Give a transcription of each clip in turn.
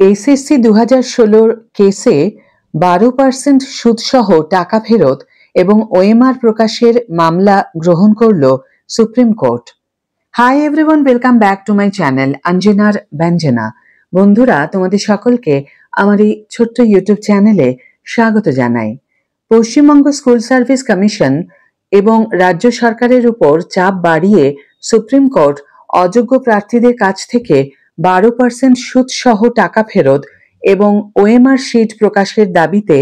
SSC 2016 কেসে 12% সুদসহ টাকা ফেরত এবং ওএমআর প্রকাশের মামলা গ্রহণ করল supreme court. Hi everyone, welcome back to my channel Anjanar Byanjana. বন্ধুরা, তোমাদের সকলকে আমার এই ছোট্ট ইউটিউব চ্যানেলে স্বাগত জানাই। পশ্চিমবঙ্গ স্কুল সার্ভিস কমিশন এবং রাজ্য সরকারের উপর চাপ বাড়িয়ে সুপ্রিম কোর্ট অযোগ্য প্রার্থীদের কাছ থেকে 12% সুদসহ টাকা ফেরত এবং ওএমআর শিট প্রকাশের দাবিতে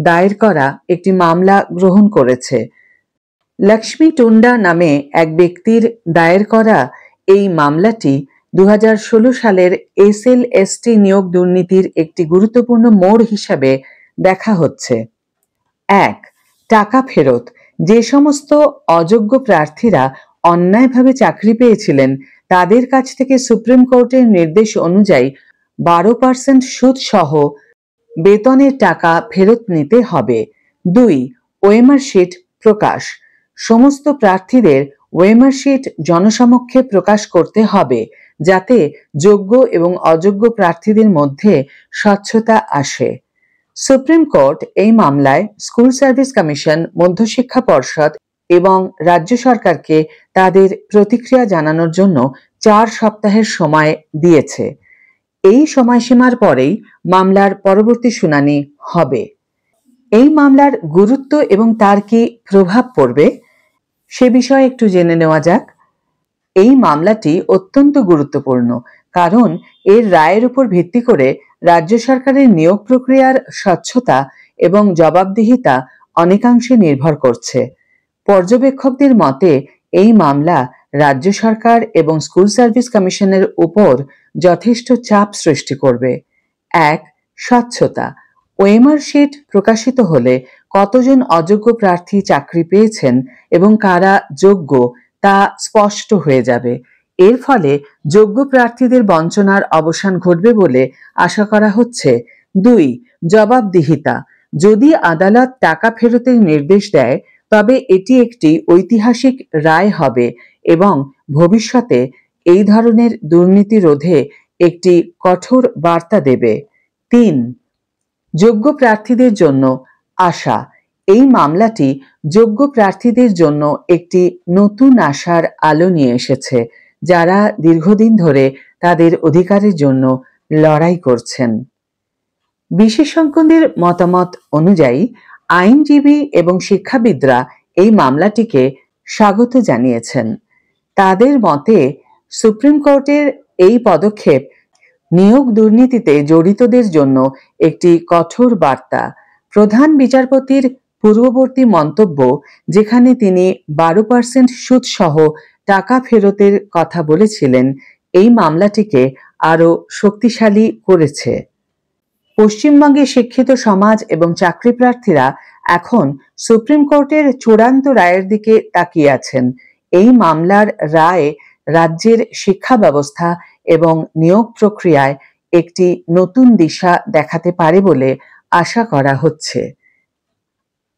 দায়ের করা একটি মামলা গ্রহণ করেছে। লক্ষ্মী টুন্ডা নামে এক ব্যক্তির দায়ের করা এই মামলাটি 2016 সালের এসএলএসটি নিয়োগ দুর্নীতির একটি গুরুত্বপূর্ণ মোড় হিসাবে দেখা হচ্ছে। 1. টাকা ফেরত। যে সমস্ত অযোগ্য প্রার্থীরা অন্যায়ভাবে চাকরি পেয়েছিলেন তাদের কাছ থেকে সুপ্রিম কোর্টের নির্দেশ অনুযায়ী 12% সুদ সহ বেতনের টাকা ফেরত নিতে হবে। 2. ওএমআর শিট প্রকাশ। সমস্ত প্রার্থীদের ওএমআর শিট জনসমক্ষে প্রকাশ করতে হবে যাতে যোগ্য এবং অযোগ্য প্রার্থীদের মধ্যে স্বচ্ছতা আসে। সুপ্রিম কোর্ট এই মামলায় স্কুল সার্ভিস কমিশন, মধ্যশিক্ষা পর্ষদ এবং রাজ্য সরকারকে তাদের প্রতিক্রিয়া জানানোর জন্য 4 সপ্তাহের সময় দিয়েছে। এই সময়সীমার পরেই মামলার পরবর্তী শুনানি হবে। এই মামলার গুরুত্ব এবং তার কি প্রভাব পড়বে সে বিষয়ে একটু জেনে নেওয়া যাক। এই মামলাটি অত্যন্ত গুরুত্বপূর্ণ কারণ এর রায়ের উপর ভিত্তি করে রাজ্য সরকারের নিয়োগ প্রক্রিয়ার স্বচ্ছতা এবং জবাবদিহিতা অনেকাংশে নির্ভর করছে। পর্যবেক্ষকদের মতে এই মামলা রাজ্য সরকার এবং স্কুল সার্ভিস কমিশনের উপর যথেষ্ট চাপ সৃষ্টি করবে। 1. স্বচ্ছতা। ওএমআর শিট প্রকাশিত হলে কতজন অযোগ্য প্রার্থী চাকরি পেয়েছেন এবং কারা যোগ্য তা স্পষ্ট হয়ে যাবে। এর ফলে যোগ্য প্রার্থীদের বঞ্চনার অবসান ঘটবে বলে আশা করা হচ্ছে। 2. জবাবদিহিতা। যদি আদালত টাকা ফেরতের নির্দেশ দেয় তবে এটি একটি ঐতিহাসিক রায় হবে এবং ভবিষ্যতে এই ধরনের দুর্নীতি রোধে একটি কঠোর বার্তা দেবে। 3. যোগ্য প্রার্থীদের জন্য আশা। এই মামলাটি যোগ্য প্রার্থীদের জন্য একটি নতুন আশার আলো নিয়ে এসেছে যারা দীর্ঘদিন ধরে তাদের অধিকারের জন্য লড়াই করছেন। বিশেষজ্ঞদের মতামত অনুযায়ী আইনজীবী এবং শিক্ষাবিদরা এই মামলাটিকে স্বাগত জানিয়েছেন। তাদের মতে সুপ্রিম কোর্টের এই পদক্ষেপ নিয়োগ দুর্নীতিতে জড়িতদের জন্য একটি কঠোর বার্তা। প্রধান বিচারপতির পূর্ববর্তী মন্তব্য, যেখানে তিনি 12% সুদ সহ টাকা ফেরতের কথা বলেছিলেন, এই মামলাটিকে আরো শক্তিশালী করেছে। পশ্চিমবঙ্গের শিক্ষিত সমাজ এবং চাকরি প্রার্থীরা এখন সুপ্রিম কোর্টের চূড়ান্ত রায়ের দিকে তাকিয়ে আছেন। এই মামলার রায় রাজ্যের শিক্ষা ব্যবস্থা এবং নিয়োগ প্রক্রিয়ায় একটি নতুন দিশা দেখাতে পারে বলে আশা করা হচ্ছে।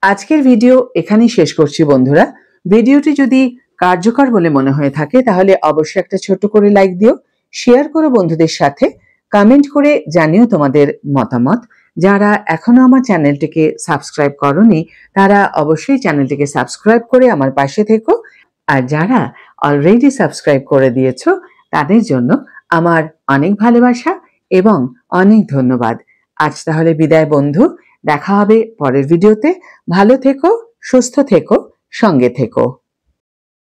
আজকের ভিডিও এখানেই শেষ করছি বন্ধুরা। ভিডিওটি যদি কার্যকর বলে মনে হয়ে থাকে তাহলে অবশ্যই একটা ছোট করে লাইক দিও, শেয়ার করো বন্ধুদের সাথে, কমেন্ট করে জানিও তোমাদের মতামত। যারা এখনো আমার চ্যানেলটিকে সাবস্ক্রাইব করোনি তারা অবশ্যই চ্যানেলটিকে সাবস্ক্রাইব করে আমার পাশে থেকো, আর যারা অলরেডি সাবস্ক্রাইব করে দিয়েছো তাদের জন্য আমার অনেক ভালোবাসা এবং অনেক ধন্যবাদ। আজ তাহলে বিদায় বন্ধু, দেখা হবে পরের ভিডিওতে। ভালো থেকো, সুস্থ থেকো, সঙ্গে থেকো।